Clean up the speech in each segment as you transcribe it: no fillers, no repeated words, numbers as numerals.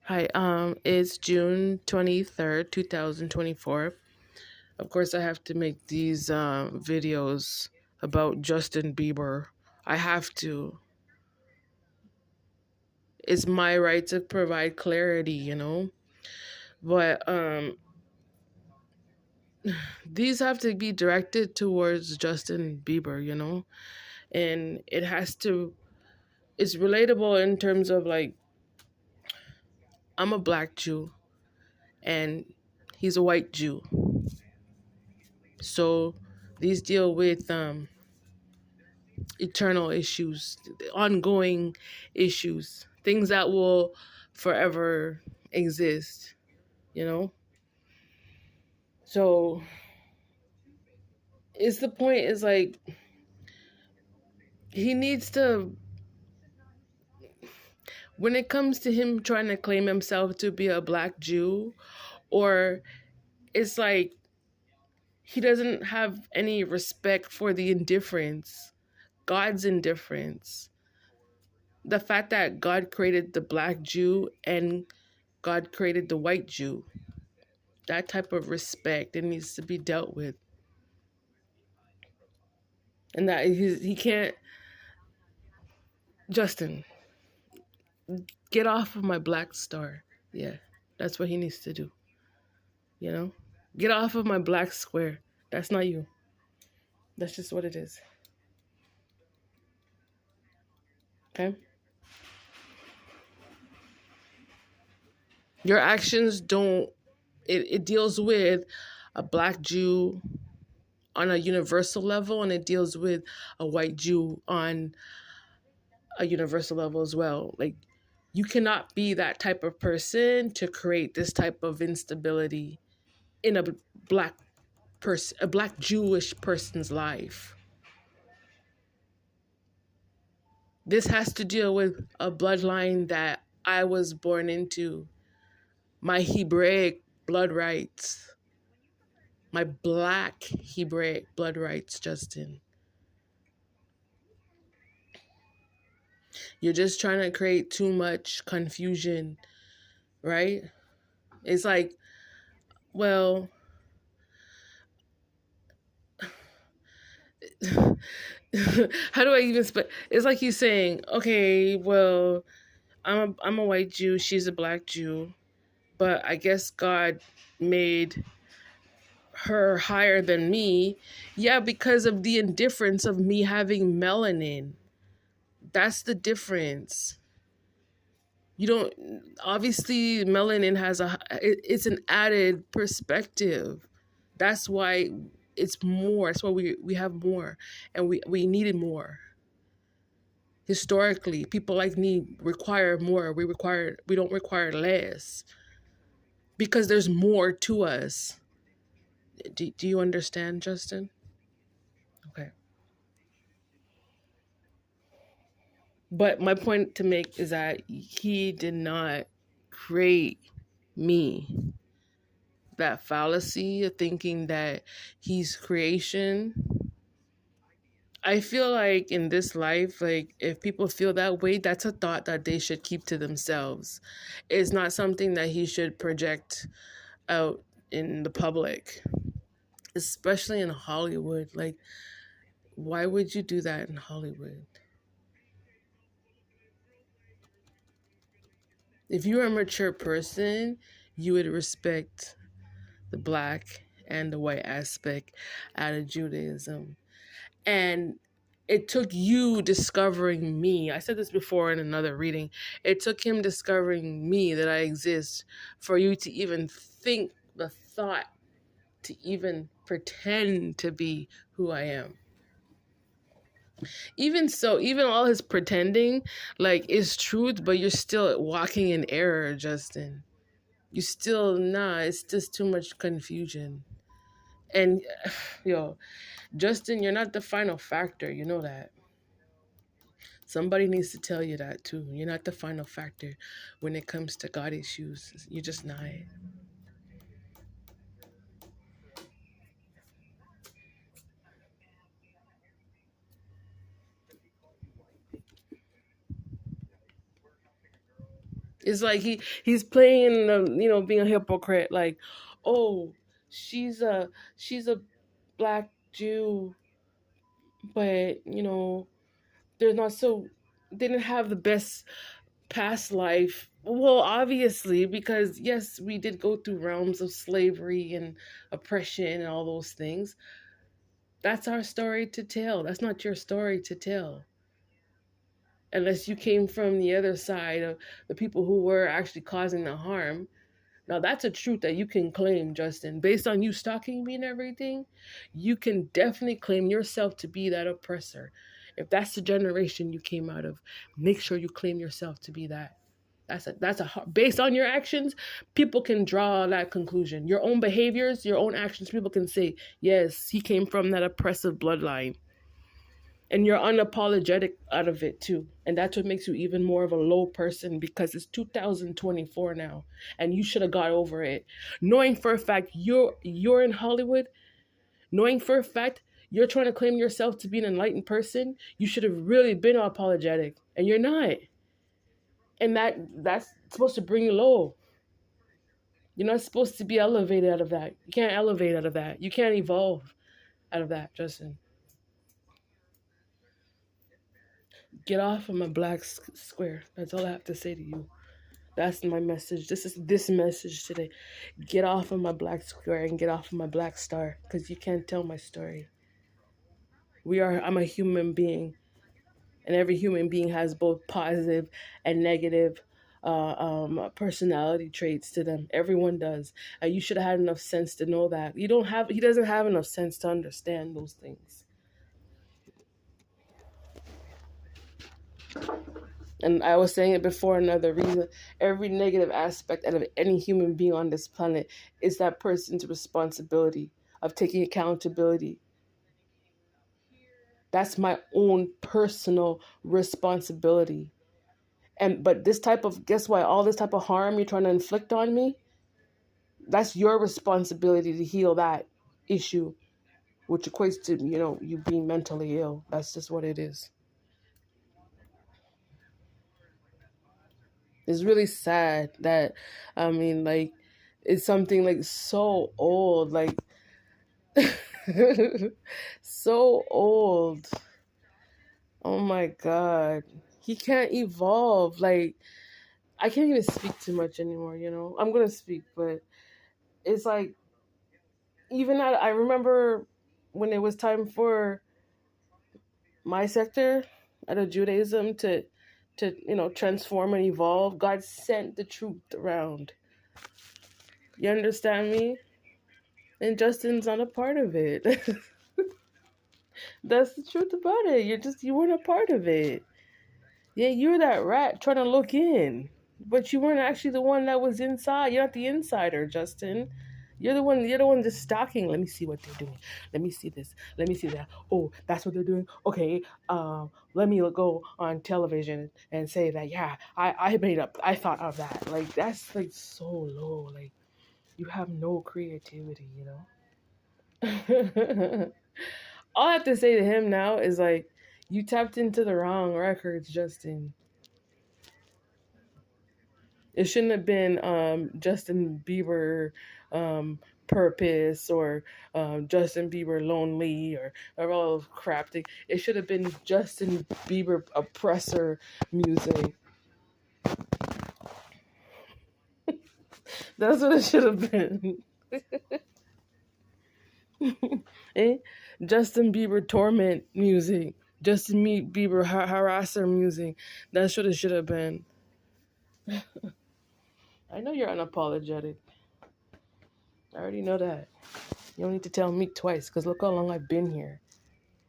Hi, it's June 23rd, 2024. Of course, I have to make these videos about Justin Bieber. I have to. It's my right to provide clarity. But these have to be directed towards Justin Bieber. And it's relatable in terms of like, I'm a black Jew and he's a white Jew. So these deal with eternal issues, ongoing issues, things that will forever exist, you know? So it's the point is like he needs to, when it comes to him trying to claim himself to be a black Jew, or it's like he doesn't have any respect for the indifference, God's indifference. The fact that God created the black Jew and God created the white Jew. That type of respect, it needs to be dealt with. And that he can't, Justin, get off of my black star. Yeah, that's what he needs to do. You know? Get off of my black square. That's not you. That's just what it is. Okay? Your actions don't, it deals with a black Jew on a universal level, and it deals with a white Jew on a universal level as well. Like, you cannot be that type of person to create this type of instability in black a black Jewish person's life. This has to deal with a bloodline that I was born into, my Hebraic blood rights, my black Hebraic blood rights, Justin. You're just trying to create too much confusion, right? It's like, well, how do I even it's like he's saying, okay, well, I'm a white Jew, she's a black Jew, but I guess God made her higher than me. Yeah, because of the indifference of me having melanin. That's the difference. You don't, obviously melanin has it's an added perspective. That's why it's more. That's why we have more, and we needed more. Historically, people like me require more. We don't require less because there's more to us. Do you understand, Justin? Okay. But my point to make is that he did not create me. That fallacy of thinking that he's creation. I feel like in this life, like if people feel that way, that's a thought that they should keep to themselves. It's not something that he should project out in the public, especially in Hollywood. Like, why would you do that in Hollywood? If you were a mature person, you would respect the black and the white aspect out of Judaism. And it took you discovering me. I said this before in another reading. It took him discovering me, that I exist, for you to even think the thought, to even pretend to be who I am. Even so, even all his pretending, like, is truth, but you're still walking in error, Justin. You still, nah, it's just too much confusion. And, yo, Justin, you're not the final factor. You know that. Somebody needs to tell you that too. You're not the final factor when it comes to God issues. You're just not. It's like he's playing, being a hypocrite. Like, oh, she's a she's a black Jew, but they're not so. They didn't have the best past life. Well, obviously, because yes, we did go through realms of slavery and oppression and all those things. That's our story to tell. That's not your story to tell. Unless you came from the other side of the people who were actually causing the harm. Now, that's a truth that you can claim, Justin. Based on you stalking me and everything, you can definitely claim yourself to be that oppressor. If that's the generation you came out of, make sure you claim yourself to be that. Based on your actions, people can draw that conclusion. Your own behaviors, your own actions, people can say, yes, he came from that oppressive bloodline. And you're unapologetic out of it too. And that's what makes you even more of a low person, because it's 2024 now and you should have got over it. Knowing for a fact you're in Hollywood, knowing for a fact you're trying to claim yourself to be an enlightened person, you should have really been apologetic, and you're not. And that's supposed to bring you low. You're not supposed to be elevated out of that. You can't elevate out of that. You can't evolve out of that, Justin. Get off of my black square. That's all I have to say to you. That's my message. This is this message today. Get off of my black square and get off of my black star, because you can't tell my story. I'm a human being, and every human being has both positive and negative personality traits to them. Everyone does. And you should have had enough sense to know that. He doesn't have enough sense to understand those things. And I was saying it before, another reason, every negative aspect out of any human being on this planet is that person's responsibility of taking accountability. That's my own personal responsibility. But guess what? All this type of harm you're trying to inflict on me, that's your responsibility to heal that issue, which equates to, you being mentally ill. That's just what it is. It's really sad that, like, it's something like so old, like, so old. Oh my God. He can't evolve. Like, I can't even speak too much anymore, I'm going to speak, but it's like, I remember when it was time for my sector out of Judaism to transform and evolve, God sent the truth around. You understand me? And Justin's not a part of it. That's the truth about it. You weren't a part of it. Yeah, you were that rat trying to look in, but you weren't actually the one that was inside. You're not the insider, Justin. You're the one just stalking. Let me see what they're doing. Let me see this. Let me see that. Oh, that's what they're doing. Okay. Let me go on television and say that. Yeah, I thought of that. Like, that's like so low. Like, you have no creativity. All I have to say to him now is, like, you tapped into the wrong records, Justin. It shouldn't have been Justin Bieber Purpose, or Justin Bieber Lonely, or all crap. It should have been Justin Bieber Oppressor music. That's what it should have been. Eh? Justin Bieber Torment music. Justin Bieber Harasser music. That's what it should have been. I know you're unapologetic. I already know that. You don't need to tell me twice, because look how long I've been here.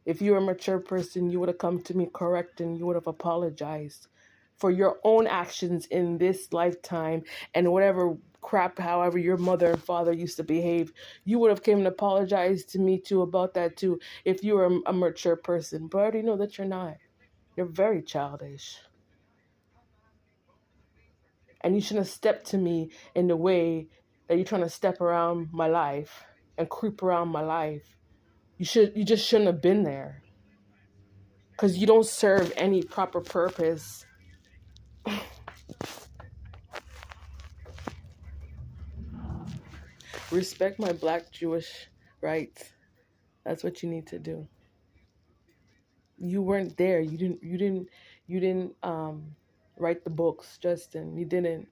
If you were a mature person, you would have come to me correct, and you would have apologized for your own actions in this lifetime, and whatever crap, however your mother and father used to behave. You would have came and apologized to me too about that too, if you were a mature person. But I already know that you're not. You're very childish. And you shouldn't have stepped to me in the way that you're trying to step around my life and creep around my life. You just shouldn't have been there. Because you don't serve any proper purpose. Respect my black Jewish rights. That's what you need to do. You weren't there. You didn't write the books, Justin. You didn't.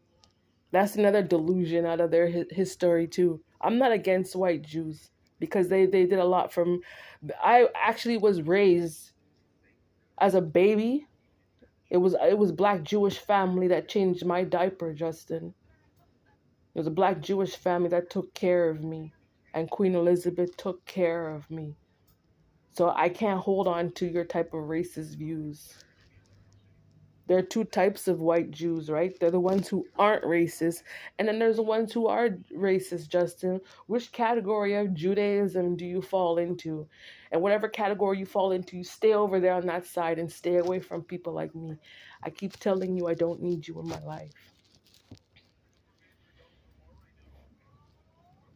That's another delusion out of their his story too. I'm not against white Jews because they did a lot from. I actually was raised as a baby. It was black Jewish family that changed my diaper, Justin. It was a black Jewish family that took care of me, and Queen Elizabeth took care of me. So I can't hold on to your type of racist views. There are two types of white Jews, right? They're the ones who aren't racist, and then there's the ones who are racist, Justin. Which category of Judaism do you fall into? And whatever category you fall into, you stay over there on that side and stay away from people like me. I keep telling you I don't need you in my life.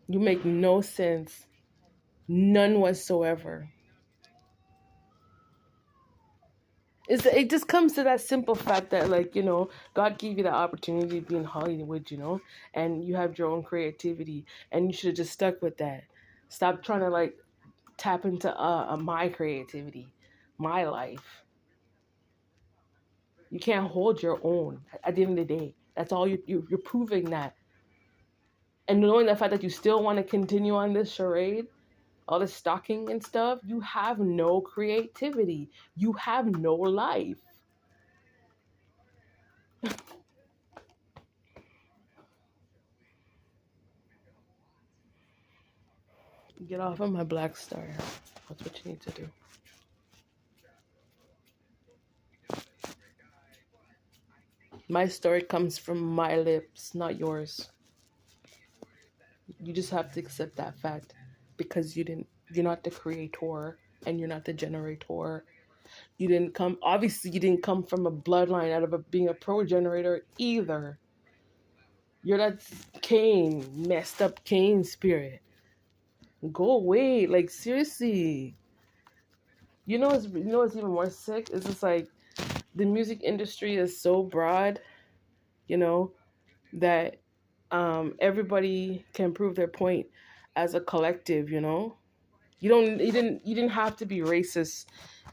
You make no sense. None whatsoever. It just comes to that simple fact that, like, God gave you the opportunity to be in Hollywood, and you have your own creativity, and you should have just stuck with that. Stop trying to, like, tap into my creativity, my life. You can't hold your own at the end of the day. That's all you're proving that. And knowing the fact that you still want to continue on this charade, all this stalking and stuff, you have no creativity. You have no life. Get off of my black star. That's what you need to do. My story comes from my lips, not yours. You just have to accept that fact because you're not the creator and you're not the generator. You didn't come from a bloodline out of being a progenitor either. You're that Cain, messed up Cain spirit. Go away, like, seriously. What's even more sick? It's just like the music industry is so broad, you know, that everybody can prove their point as a collective. You didn't have to be racist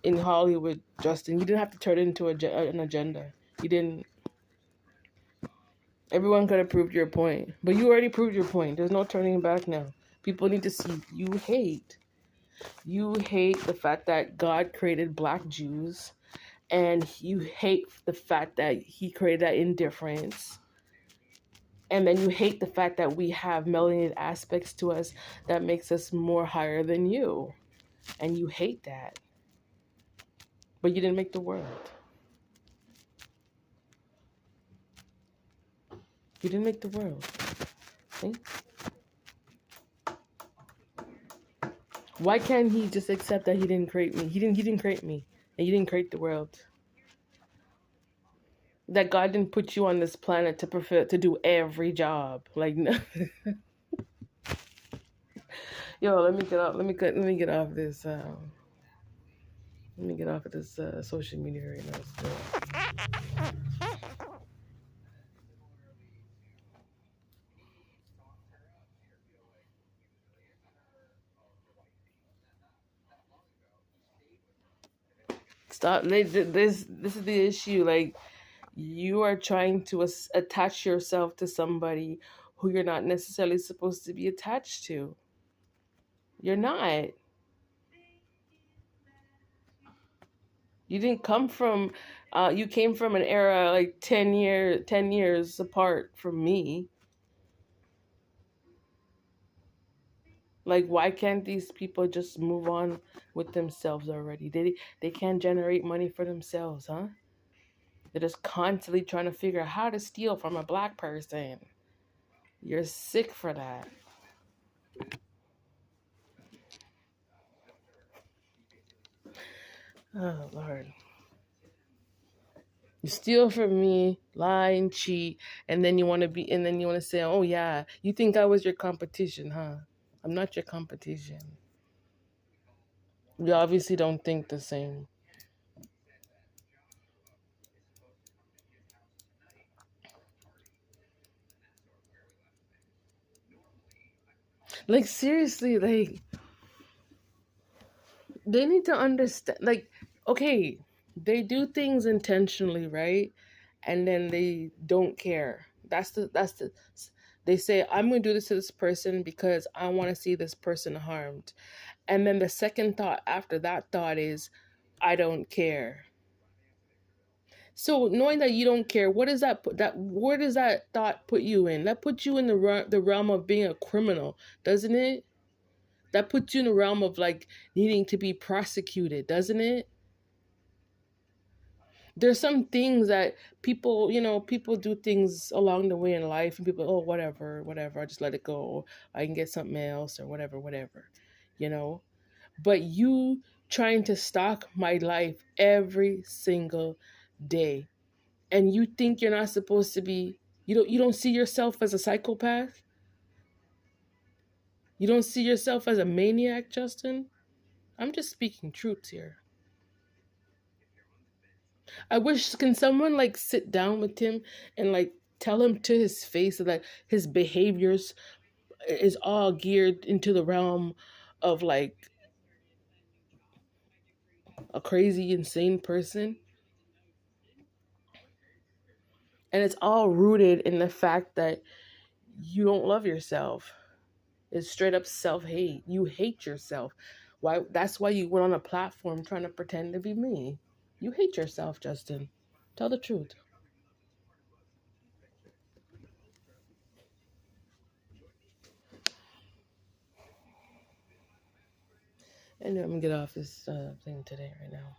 in Hollywood, Justin. You didn't have to turn it into an agenda. You didn't. Everyone could have proved your point, but you already proved your point. There's no turning back now. People need to see you hate. You hate the fact that God created black Jews, and you hate the fact that He created that indifference. And then you hate the fact that we have melanated aspects to us that makes us more higher than you. And you hate that. But you didn't make the world. You didn't make the world. See? Why can't he just accept that he didn't create me? He didn't create me. And he didn't create the world. That God didn't put you on this planet to do every job. Like, no. Yo, let me get off. Let me get off this. Let me get off of this social media right now. Stop. This is the issue. Like, you are trying to attach yourself to somebody who you're not necessarily supposed to be attached to. You're not. You didn't come from. You came from an era like 10 years apart from me. Like, why can't these people just move on with themselves already? They can't generate money for themselves, huh? They're just constantly trying to figure out how to steal from a black person. You're sick for that. Oh, Lord. You steal from me, lie and cheat, and then you want to say, "Oh yeah, you think I was your competition, huh? I'm not your competition." We obviously don't think the same. Like seriously, like they need to understand. Like, okay, they do things intentionally, right? And then they don't care. That's the. They say, I'm going to do this to this person because I want to see this person harmed. And then the second thought after that thought is, I don't care. So knowing that you don't care, what does that put that where does that thought put you in? That puts you in the realm of being a criminal, doesn't it? That puts you in the realm of like needing to be prosecuted, doesn't it? There's some things that people, people do things along the way in life and people, oh, whatever, whatever, I just let it go. I can get something else or whatever, whatever, you know? But you trying to stalk my life every single day, and you think you're not supposed to be, you don't see yourself as a psychopath? You don't see yourself as a maniac, Justin? I'm just speaking truths here. I wish, can someone like sit down with him and like tell him to his face that his behaviors is all geared into the realm of like a crazy, insane person, and it's all rooted in the fact that you don't love yourself. It's straight up self-hate. You hate yourself. Why? That's why you went on a platform trying to pretend to be me. You hate yourself, Justin. Tell the truth. Anyway, I'm gonna get off this thing today right now.